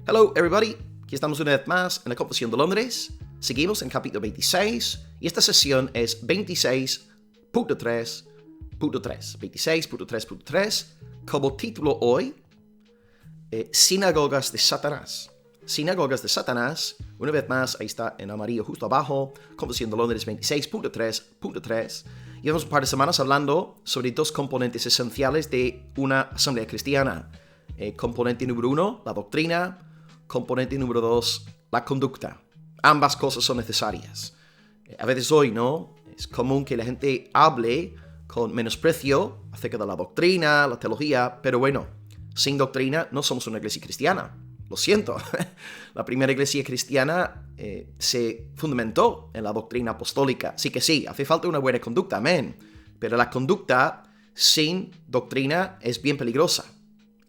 Hello everybody, aquí estamos una vez más en la Confesión de Londres. Seguimos en capítulo 26 y esta sesión es 26.3.3. 26.3.3. Como título hoy, Sinagogas de Satanás. Sinagogas de Satanás. Una vez más, ahí está en amarillo justo abajo. Confesión de Londres 26.3.3. Llevamos un par de semanas hablando sobre dos componentes esenciales de una asamblea cristiana. Componente número 1, la doctrina. Componente número 2, la conducta. Ambas cosas son necesarias. A veces hoy, ¿no? Es común que la gente hable con menosprecio acerca de la doctrina, la teología, pero bueno, sin doctrina no somos una iglesia cristiana. Lo siento. La primera iglesia cristiana se fundamentó en la doctrina apostólica. Sí que sí, hace falta una buena conducta, amén. Pero la conducta sin doctrina es bien peligrosa.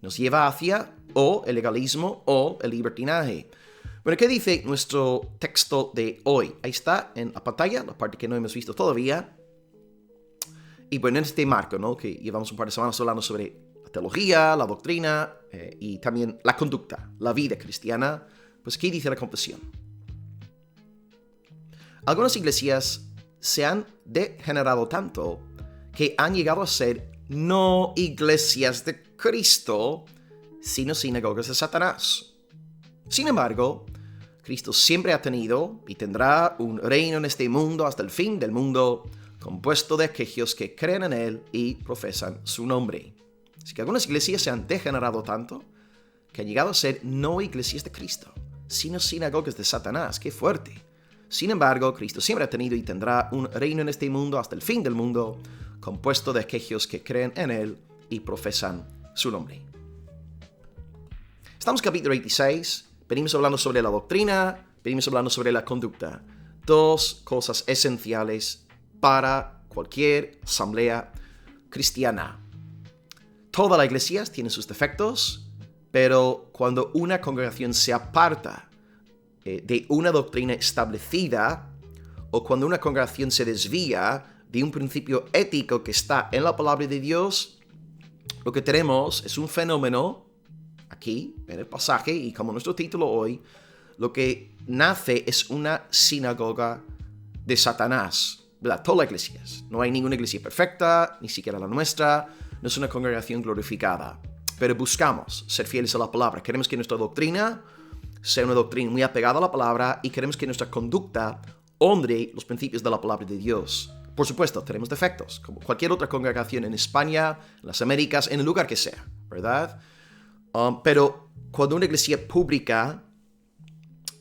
Nos lleva hacia o el legalismo o el libertinaje. Bueno, ¿qué dice nuestro texto de hoy? Ahí está en la pantalla, la parte que no hemos visto todavía. Y bueno, en este marco, ¿no? Que llevamos un par de semanas hablando sobre la teología, la doctrina y también la conducta, la vida cristiana. Pues ¿qué dice la confesión? Algunas iglesias se han degenerado tanto que han llegado a ser no iglesias de Cristo, sino sinagogas de Satanás. Sin embargo, Cristo siempre ha tenido y tendrá un reino en este mundo hasta el fin del mundo, compuesto de aquellos que creen en Él y profesan su nombre. Así que algunas iglesias se han degenerado tanto que han llegado a ser no iglesias de Cristo, sino sinagogas de Satanás. ¡Qué fuerte! Sin embargo, Cristo siempre ha tenido y tendrá un reino en este mundo hasta el fin del mundo, compuesto de aquellos que creen en Él y profesan su nombre. Estamos en capítulo 26, venimos hablando sobre la doctrina, venimos hablando sobre la conducta. Dos cosas esenciales para cualquier asamblea cristiana. Toda la iglesia tiene sus defectos, pero cuando una congregación se aparta de una doctrina establecida, o cuando una congregación se desvía de un principio ético que está en la palabra de Dios, lo que tenemos es un fenómeno aquí, en el pasaje, y como nuestro título hoy, lo que nace es una sinagoga de Satanás, ¿verdad? Todas las iglesias. No hay ninguna iglesia perfecta, ni siquiera la nuestra, no es una congregación glorificada. Pero buscamos ser fieles a la palabra. Queremos que nuestra doctrina sea una doctrina muy apegada a la palabra y queremos que nuestra conducta honre los principios de la palabra de Dios. Por supuesto, tenemos defectos, como cualquier otra congregación en España, en las Américas, en el lugar que sea, ¿verdad? Pero cuando una iglesia pública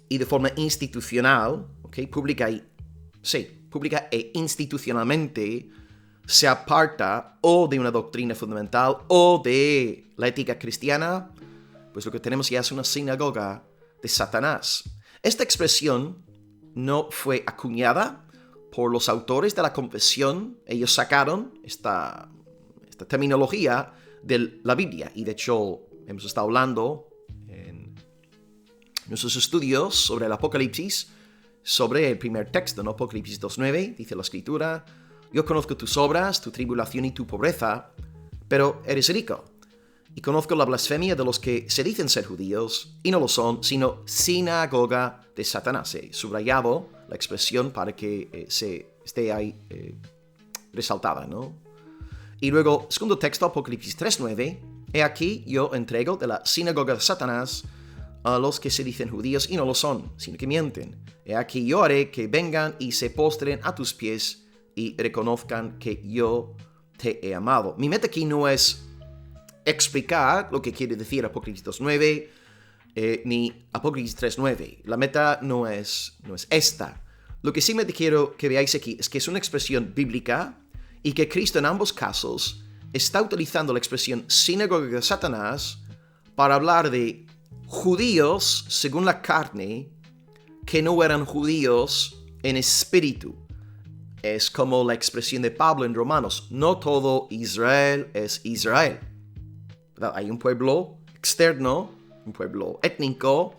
y de forma institucional, pública e institucionalmente se aparta o de una doctrina fundamental o de la ética cristiana, pues lo que tenemos ya es una sinagoga de Satanás. Esta expresión no fue acuñada por los autores de la confesión. Ellos sacaron esta terminología de la Biblia y de hecho hemos estado hablando en nuestros estudios sobre el Apocalipsis, sobre el primer texto, ¿no? Apocalipsis 2.9, dice la Escritura: yo conozco tus obras, tu tribulación y tu pobreza, pero eres rico. Y conozco la blasfemia de los que se dicen ser judíos y no lo son, sino sinagoga de Satanás. He subrayado la expresión para que se esté ahí resaltada, ¿no? Y luego, segundo texto, Apocalipsis 3.9, he aquí yo entrego de la sinagoga de Satanás a los que se dicen judíos y no lo son, sino que mienten. He aquí yo haré que vengan y se postren a tus pies y reconozcan que yo te he amado. Mi meta aquí no es explicar lo que quiere decir Apocalipsis 2.9 ni Apocalipsis 3.9. La meta no es esta. Lo que sí me quiero que veáis aquí es que es una expresión bíblica y que Cristo en ambos casos está utilizando la expresión sinagoga de Satanás para hablar de judíos según la carne que no eran judíos en espíritu. Es como la expresión de Pablo en Romanos: no todo Israel es Israel. Hay un pueblo externo, un pueblo étnico,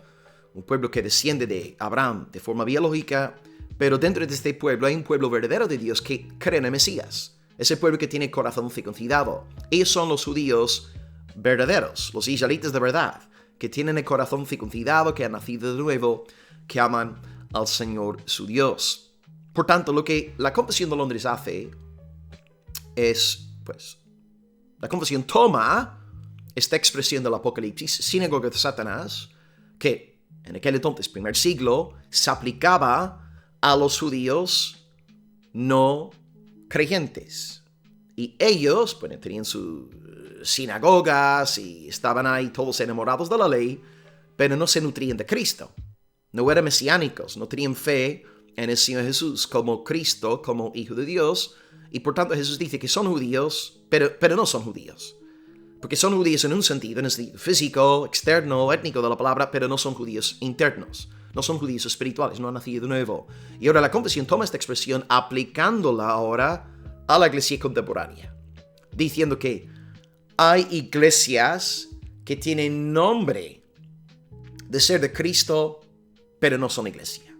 un pueblo que desciende de Abraham de forma biológica, pero dentro de este pueblo hay un pueblo verdadero de Dios que cree en el Mesías. Es el pueblo que tiene corazón circuncidado. Ellos son los judíos verdaderos, los israelitas de verdad, que tienen el corazón circuncidado, que han nacido de nuevo, que aman al Señor su Dios. Por tanto, lo que la Confesión de Londres hace es, pues, la Confesión toma esta expresión del Apocalipsis, sinagoga de Satanás, que en aquel entonces, primer siglo, se aplicaba a los judíos no creyentes. Y ellos, bueno, tenían sus sinagogas y estaban ahí todos enamorados de la ley, pero no se nutrían de Cristo. No eran mesiánicos, no tenían fe en el Señor Jesús como Cristo, como Hijo de Dios. Y por tanto Jesús dice que son judíos, pero no son judíos. Porque son judíos en un sentido físico, externo, étnico de la palabra, pero no son judíos internos. No son judíos espirituales, no han nacido de nuevo. Y ahora la Confesión toma esta expresión aplicándola ahora a la iglesia contemporánea. Diciendo que hay iglesias que tienen nombre de ser de Cristo, pero no son iglesia.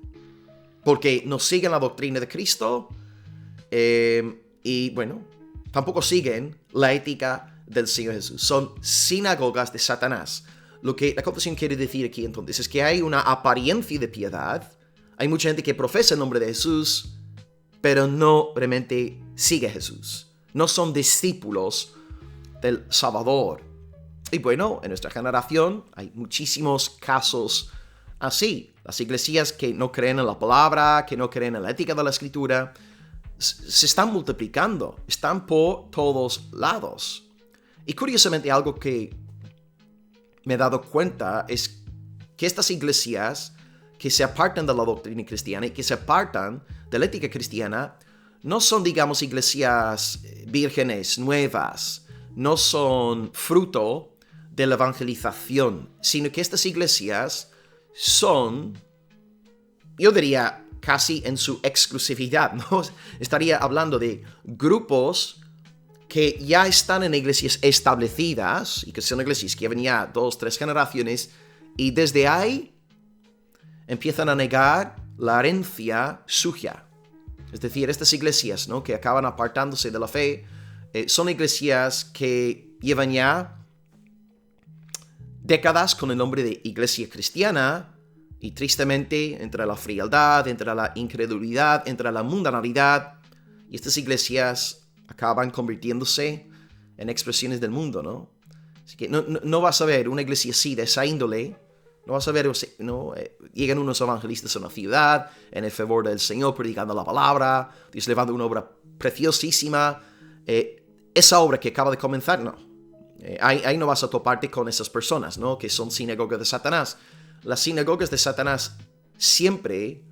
Porque no siguen la doctrina de Cristo y, bueno, tampoco siguen la ética del Señor Jesús. Son sinagogas de Satanás. Lo que la Confesión quiere decir aquí entonces es que hay una apariencia de piedad. Hay mucha gente que profesa el nombre de Jesús, pero no realmente sigue a Jesús. No son discípulos del Salvador. Y bueno, en nuestra generación hay muchísimos casos así. Las iglesias que no creen en la palabra, que no creen en la ética de la Escritura, se están multiplicando. Están por todos lados. Y curiosamente algo que me he dado cuenta es que estas iglesias que se apartan de la doctrina cristiana y que se apartan de la ética cristiana no son, digamos, iglesias vírgenes, nuevas, no son fruto de la evangelización, sino que estas iglesias son, yo diría, casi en su exclusividad, ¿no? Estaría hablando de grupos que ya están en iglesias establecidas y que son iglesias que llevan ya 2, 3 generaciones y desde ahí empiezan a negar la herencia suya. Es decir, estas iglesias, ¿no?, que acaban apartándose de la fe, son iglesias que llevan ya décadas con el nombre de iglesia cristiana y tristemente entre la frialdad, entre la incredulidad, entre la mundanalidad, y estas iglesias acaban convirtiéndose en expresiones del mundo, ¿no? Así que no vas a ver una iglesia así de esa índole. No vas a ver, ¿no? Llegan unos evangelistas a una ciudad, en el favor del Señor, predicando la palabra, Dios levanta una obra preciosísima. Esa obra que acaba de comenzar, no. Ahí no vas a toparte con esas personas, ¿no?, que son sinagogas de Satanás. Las sinagogas de Satanás siempre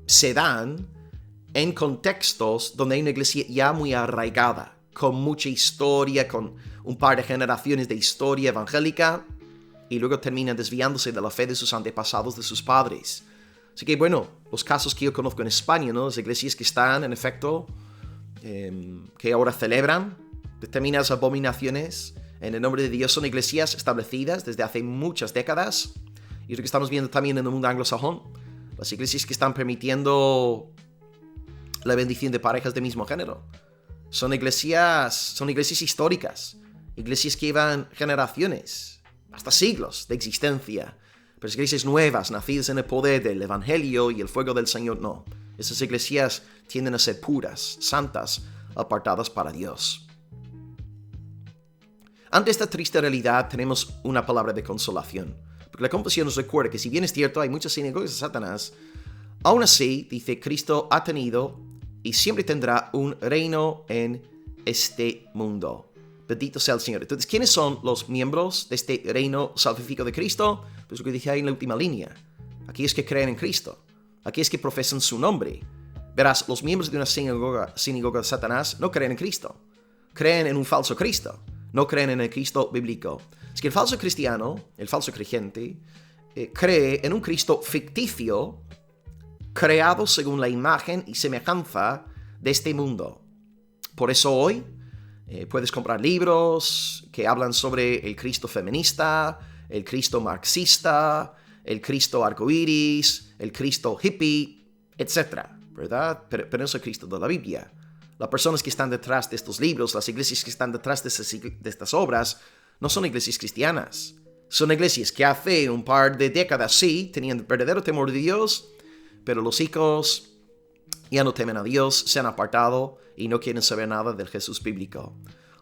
se dan en contextos donde hay una iglesia ya muy arraigada, con mucha historia, con un par de generaciones de historia evangélica, y luego terminan desviándose de la fe de sus antepasados, de sus padres. Así que, bueno, los casos que yo conozco en España, ¿no?, las iglesias que están, en efecto, que ahora celebran determinadas abominaciones en el nombre de Dios, son iglesias establecidas desde hace muchas décadas, y es lo que estamos viendo también en el mundo anglosajón. Las iglesias que están permitiendo la bendición de parejas de mismo género son iglesias históricas, iglesias que llevan generaciones, hasta siglos de existencia. Pero las iglesias nuevas, nacidas en el poder del Evangelio y el fuego del Señor, no. Esas iglesias tienden a ser puras, santas, apartadas para Dios. Ante esta triste realidad tenemos una palabra de consolación. Porque la Confesión nos recuerda que si bien es cierto, hay muchas sinagogas de Satanás, aún así, dice, Cristo ha tenido y siempre tendrá un reino en este mundo. Bendito sea el Señor. Entonces, ¿quiénes son los miembros de este reino salvífico de Cristo? Pues lo que dije ahí en la última línea. Aquellos que creen en Cristo. Aquellos que profesan su nombre. Verás, los miembros de una sinagoga de Satanás no creen en Cristo. Creen en un falso Cristo. No creen en el Cristo bíblico. Es que el falso cristiano, el falso creyente, cree en un Cristo ficticio, creado según la imagen y semejanza de este mundo. Por eso hoy puedes comprar libros que hablan sobre el Cristo feminista, el Cristo marxista, el Cristo arcoíris, el Cristo hippie, etc., ¿verdad? Pero no es el Cristo de la Biblia. Las personas que están detrás de estos libros, las iglesias que están detrás de estas obras, no son iglesias cristianas. Son iglesias que hace un par de décadas sí tenían verdadero temor de Dios, pero los hijos ya no temen a Dios, se han apartado y no quieren saber nada del Jesús bíblico.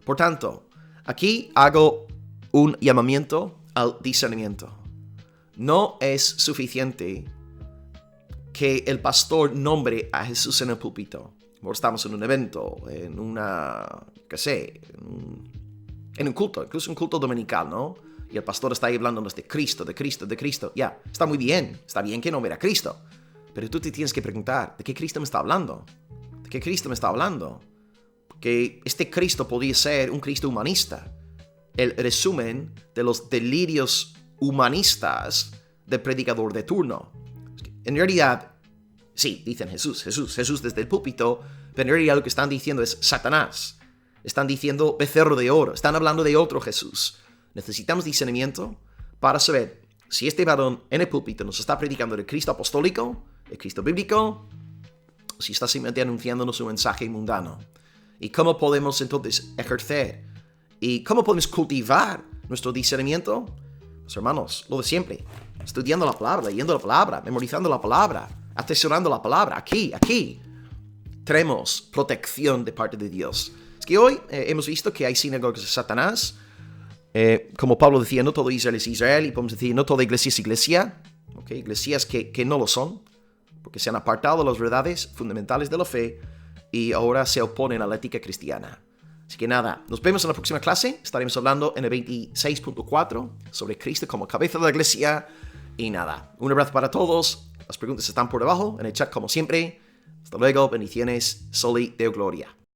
Por tanto, aquí hago un llamamiento al discernimiento. No es suficiente que el pastor nombre a Jesús en el púlpito. Estamos en un evento, en un culto, incluso un culto dominical, ¿no? Y el pastor está ahí hablándonos de Cristo, de Cristo, de Cristo. Ya, está muy bien, está bien que nombre a Cristo. Pero tú te tienes que preguntar, ¿de qué Cristo me está hablando? ¿De qué Cristo me está hablando? Porque este Cristo podría ser un Cristo humanista. El resumen de los delirios humanistas del predicador de turno. En realidad, sí, dicen Jesús desde el púlpito, pero en realidad lo que están diciendo es Satanás. Están diciendo becerro de oro, están hablando de otro Jesús. Necesitamos discernimiento para saber si este varón en el púlpito nos está predicando el Cristo apostólico, el Cristo bíblico, o si está simplemente anunciándonos un mensaje mundano. ¿Y cómo podemos entonces ejercer? ¿Y cómo podemos cultivar nuestro discernimiento? Pues hermanos, lo de siempre. Estudiando la palabra, leyendo la palabra, memorizando la palabra, atesorando la palabra. Aquí tenemos protección de parte de Dios. Es que hoy hemos visto que hay sinagogas de Satanás. Como Pablo decía, no todo Israel es Israel. Y podemos decir, no toda iglesia es iglesia. ¿Okay? Iglesias que no lo son. Porque se han apartado de las verdades fundamentales de la fe. Y ahora se oponen a la ética cristiana. Así que nada, nos vemos en la próxima clase. Estaremos hablando en el 26.4 sobre Cristo como cabeza de la iglesia. Y nada, un abrazo para todos. Las preguntas están por debajo en el chat como siempre. Hasta luego, bendiciones, soli Deo Gloria.